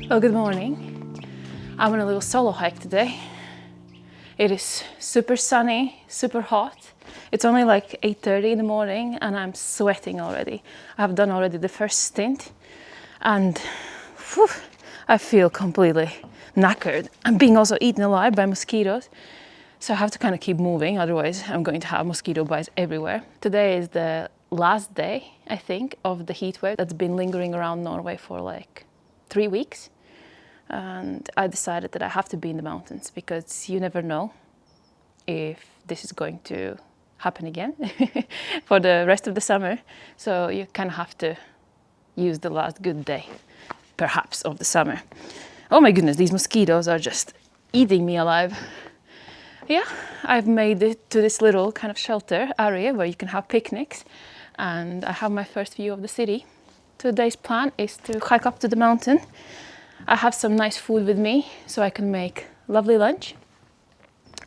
Well, good morning. I'm on a little solo hike today. It is super sunny, super hot. It's only like 8:30 in the morning and I'm sweating already. I have done already the first stint and I feel completely knackered. I'm being also eaten alive by mosquitoes. So I have to kind of keep moving, otherwise I'm going to have mosquito bites everywhere. Today is the last day, I think, of the heat wave that's been lingering around Norway for like 3 weeks. And I decided that I have to be in the mountains because you never know if this is going to happen again for the rest of the summer. So you kind of have to use the last good day, perhaps, of the summer. Oh my goodness, these mosquitoes are just eating me alive. Yeah, I've made it to this little kind of shelter area where you can have picnics, and I have my first view of the city. Today's plan is to hike up to the mountain. I have some nice food with me, so I can make lovely lunch.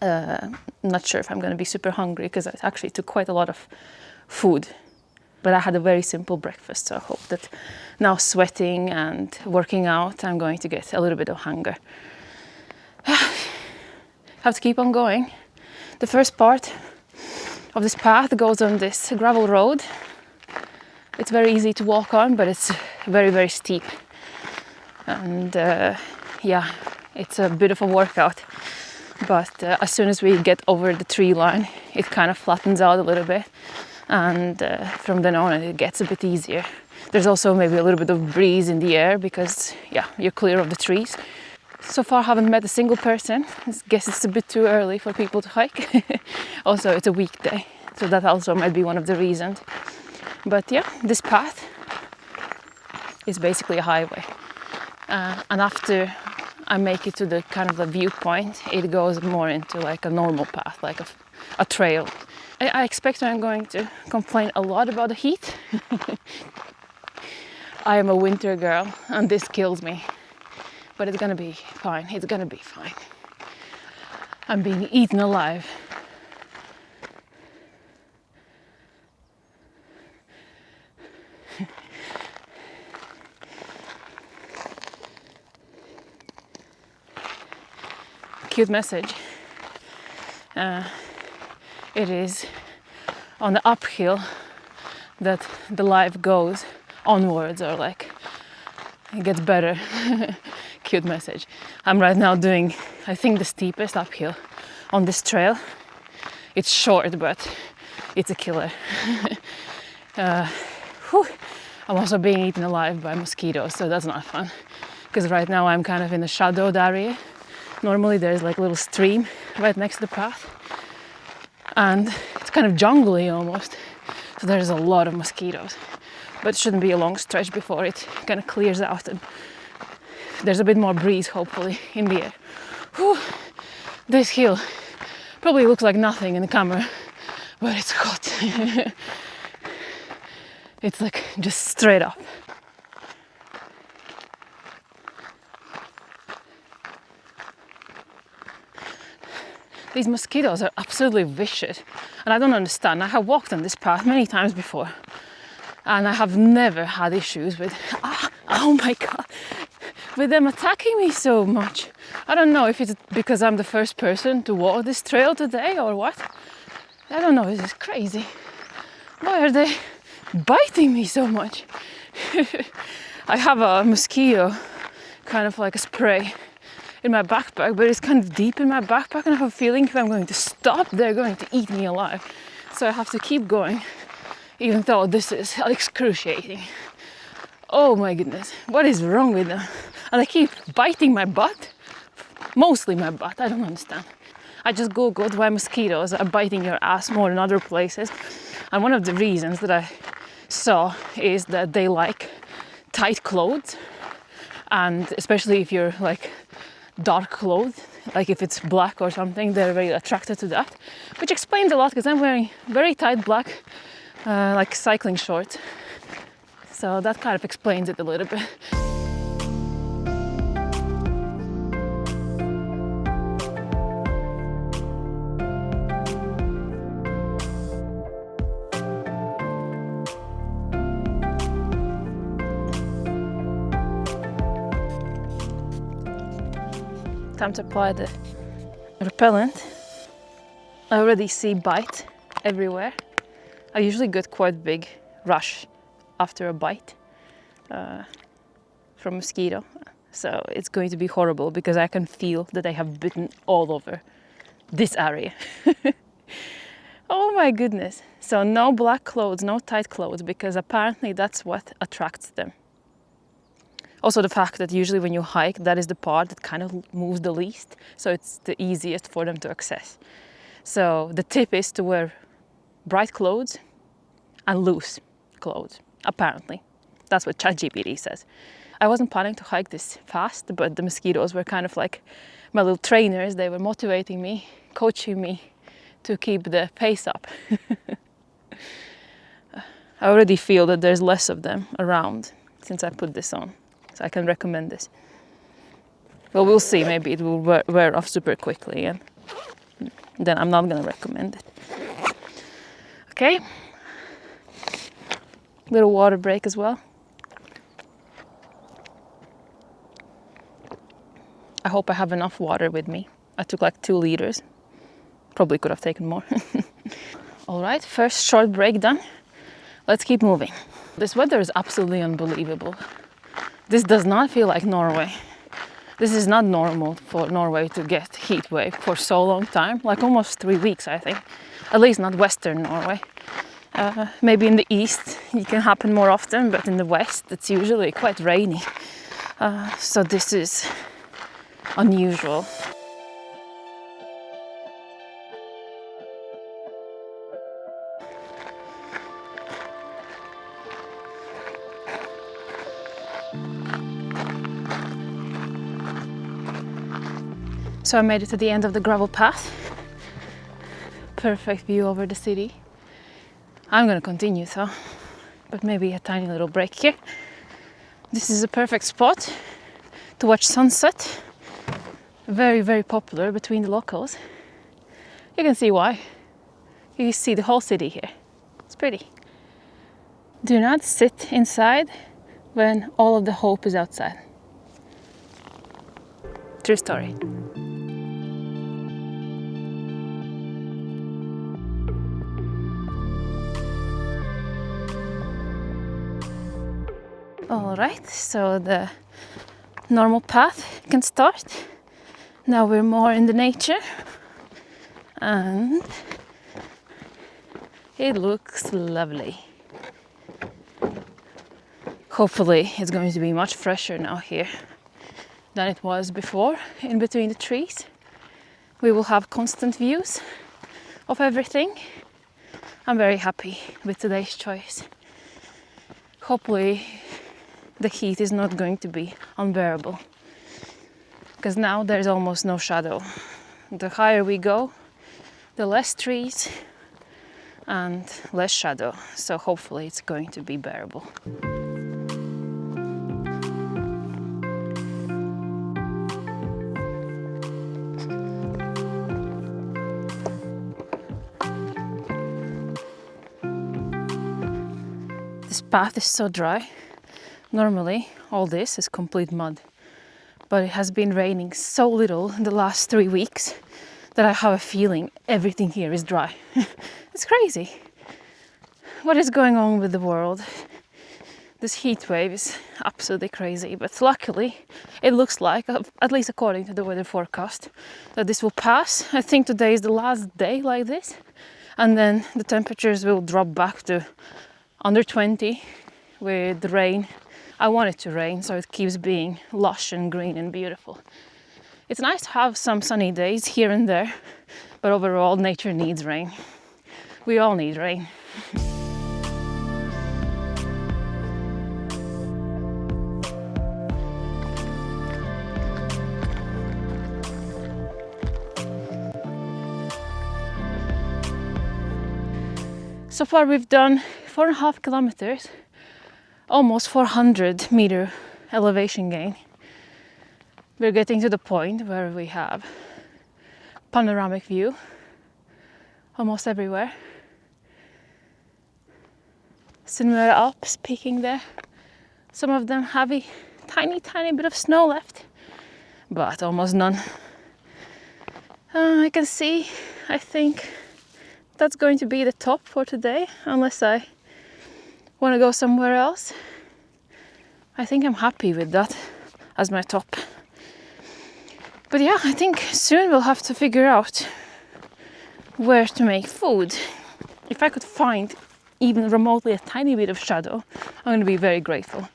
Not sure if I'm going to be super hungry because I actually took quite a lot of food. But I had a very simple breakfast, so I hope that now sweating and working out, I'm going to get a little bit of hunger. Have to keep on going. The first part of this path goes on this gravel road. It's very easy to walk on, but it's very, very steep. And yeah, it's a bit of a workout. But as soon as we get over the tree line, it kind of flattens out a little bit. And from then on, it gets a bit easier. There's also maybe a little bit of breeze in the air because, yeah, you're clear of the trees. So far, I haven't met a single person. I guess it's a bit too early for people to hike. Also, it's a weekday, so that also might be one of the reasons. But yeah, this path is basically a highway. And after I make it to the kind of the viewpoint, it goes more into like a normal path, like a trail. I expect I'm going to complain a lot about the heat. I am a winter girl and this kills me. But it's gonna be fine, it's gonna be fine. I'm being eaten alive. Cute message. It is on the uphill that the life goes onwards, or like it gets better. Cute message. I'm right now doing, I think, the steepest uphill on this trail. It's short, but it's a killer. I'm also being eaten alive by mosquitoes, so that's not fun. Because right now I'm kind of in a shadowed area. Normally there's like a little stream right next to the path. And it's kind of jungly almost. So there's a lot of mosquitoes. But it shouldn't be a long stretch before it kind of clears out and there's a bit more breeze, hopefully, in the air. Whew. This hill probably looks like nothing in the camera, but it's hot. It's like just straight up. These mosquitoes are absolutely vicious, and I don't understand. I have walked on this path many times before, and I have never had issues with, oh my God, with them attacking me so much. I don't know if it's because I'm the first person to walk this trail today or what. I don't know, this is crazy. Why are they biting me so much? I have a mosquito, kind of like a spray in my backpack, but it's kind of deep in my backpack and I have a feeling if I'm going to stop, they're going to eat me alive. So I have to keep going, even though this is excruciating. Oh my goodness, what is wrong with them? And they keep biting my butt, mostly my butt, I don't understand. I just googled why mosquitoes are biting your ass more than other places. And one of the reasons that I saw is that they like tight clothes. And especially if you're like dark clothes, like if it's black or something, they're very attracted to that. Which explains a lot because I'm wearing very tight black, like cycling shorts. So that kind of explains it a little bit. Time to apply the repellent. I already see bite everywhere. I usually get quite big rash after a bite from mosquito. So it's going to be horrible because I can feel that they have bitten all over this area. Oh my goodness. So no black clothes, no tight clothes, because apparently that's what attracts them. Also the fact that usually when you hike, that is the part that kind of moves the least. So it's the easiest for them to access. So the tip is to wear bright clothes and loose clothes, apparently. That's what ChatGPT says. I wasn't planning to hike this fast, but the mosquitoes were kind of like my little trainers. They were motivating me, coaching me to keep the pace up. I already feel that there's less of them around since I put this on. So I can recommend this. Well, we'll see. Maybe it will wear off super quickly and then I'm not going to recommend it. Okay. Little water break as well. I hope I have enough water with me. I took like 2 liters. Probably could have taken more. All right, first short break done. Let's keep moving. This weather is absolutely unbelievable. This does not feel like Norway. This is not normal for Norway to get heat wave for so long time, like almost 3 weeks, I think. At least not Western Norway. Maybe in the east it can happen more often, but in the west it's usually quite rainy. So this is unusual. So I made it to the end of the gravel path. Perfect view over the city. I'm gonna continue though, but maybe a tiny little break here. This is a perfect spot to watch sunset. Very, very popular between the locals. You can see why. You see the whole city here. It's pretty. Do not sit inside when all of the hope is outside. True story. All right, so the normal path can start. Now we're more in the nature and it looks lovely. Hopefully it's going to be much fresher now here than it was before in between the trees. We will have constant views of everything. I'm very happy with today's choice. Hopefully the heat is not going to be unbearable, because now there's almost no shadow. The higher we go, the less trees and less shadow, so hopefully it's going to be bearable. This path is so dry. Normally, all this is complete mud, but it has been raining so little in the last 3 weeks that I have a feeling everything here is dry. It's crazy. What is going on with the world? This heat wave is absolutely crazy, but luckily it looks like, at least according to the weather forecast, that this will pass. I think today is the last day like this, and then the temperatures will drop back to under 20 with the rain. I want it to rain so it keeps being lush and green and beautiful. It's nice to have some sunny days here and there, but overall nature needs rain. We all need rain. So far we've done 4.5 kilometers, almost 400 meter elevation gain. We're getting to the point where we have panoramic view almost everywhere. Sunnmøre Alps peeking there. Some of them have a tiny bit of snow left, but almost none. I can see, I think that's going to be the top for today, unless I want to go somewhere else. I think I'm happy with that as my top. But yeah, I think soon we'll have to figure out where to make food. If I could find even remotely a tiny bit of shadow, I'm going to be very grateful.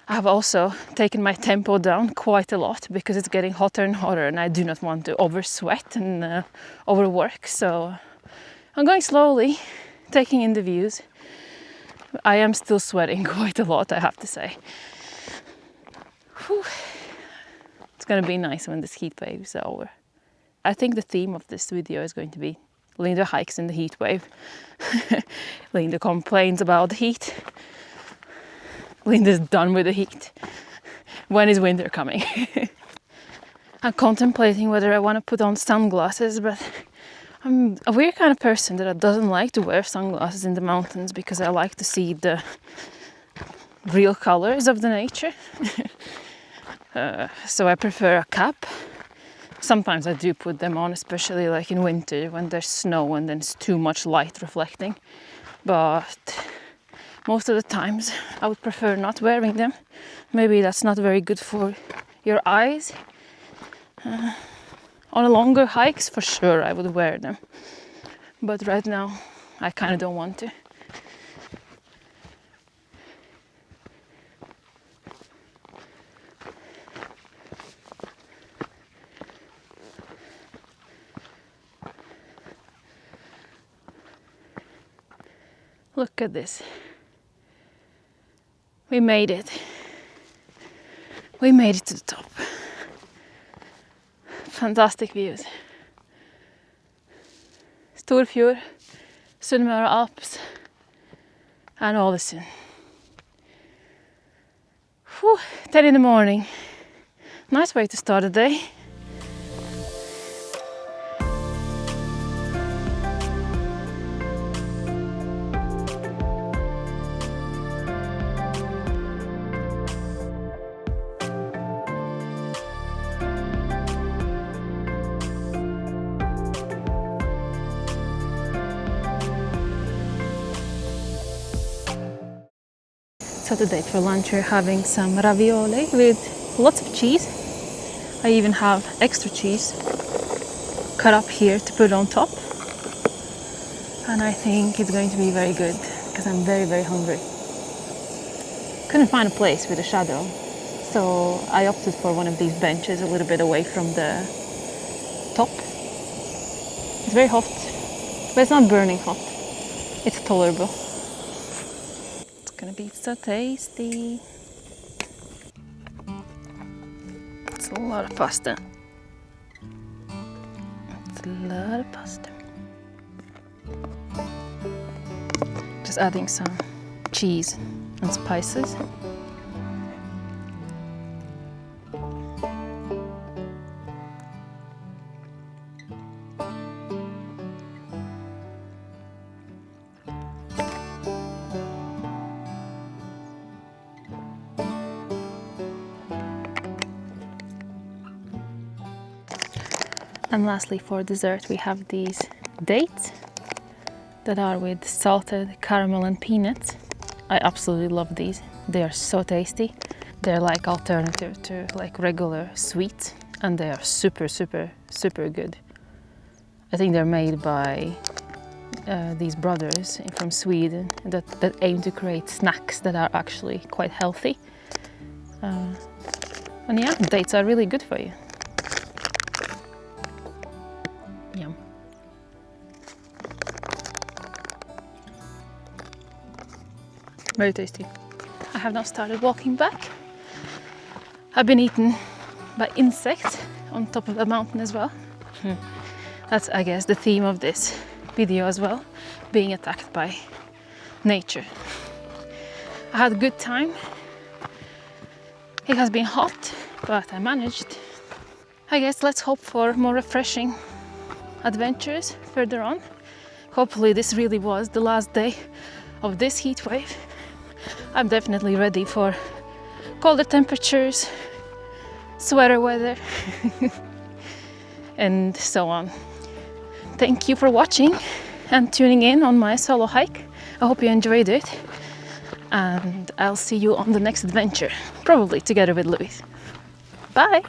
I have also taken my tempo down quite a lot because it's getting hotter and hotter and I do not want to over sweat and overwork. So I'm going slowly, taking in the views. I am still sweating quite a lot, I have to say. Whew. It's going to be nice when this heat wave is over. I think the theme of this video is going to be Linda hikes in the heat wave. Linda complains about the heat. Linda's done with the heat. When is winter coming? I'm contemplating whether I want to put on sunglasses, but I'm a weird kind of person that doesn't like to wear sunglasses in the mountains because I like to see the real colors of the nature. So I prefer a cap. Sometimes I do put them on, especially like in winter when there's snow and then it's too much light reflecting. But most of the times I would prefer not wearing them. Maybe that's not very good for your eyes. On longer hikes, for sure, I would wear them. But right now, I kind of don't want to. Look at this. We made it. We made it to the top. Fantastic views. Storfjord, Sunnmøre Alps and Ålesund. 10 in the morning. Nice way to start a day. So today for lunch we're having some ravioli with lots of cheese. I even have extra cheese cut up here to put on top. And I think it's going to be very good because I'm very, very hungry. Couldn't find a place with a shadow, so I opted for one of these benches a little bit away from the top. It's very hot, but it's not burning hot. It's tolerable. Gonna be so tasty. It's a lot of pasta. It's a lot of pasta. Just adding some cheese and spices. And lastly, for dessert, we have these dates that are with salted caramel and peanuts. I absolutely love these. They are so tasty. They're like alternative to like regular sweets, and they are super, super, super good. I think they're made by these brothers from Sweden that aim to create snacks that are actually quite healthy. And yeah, dates are really good for you. Yum. Very tasty. I have now started walking back. I've been eaten by insects on top of the mountain as well. That's, I guess, the theme of this video as well, being attacked by nature. I had a good time. It has been hot, but I managed. I guess let's hope for more refreshing adventures further on. Hopefully this really was the last day of this heat wave. I'm definitely ready for colder temperatures, sweater weather. and so on. Thank you for watching and tuning in on my solo hike. I hope you enjoyed it, and I'll see you on the next adventure, probably together with Louis. Bye!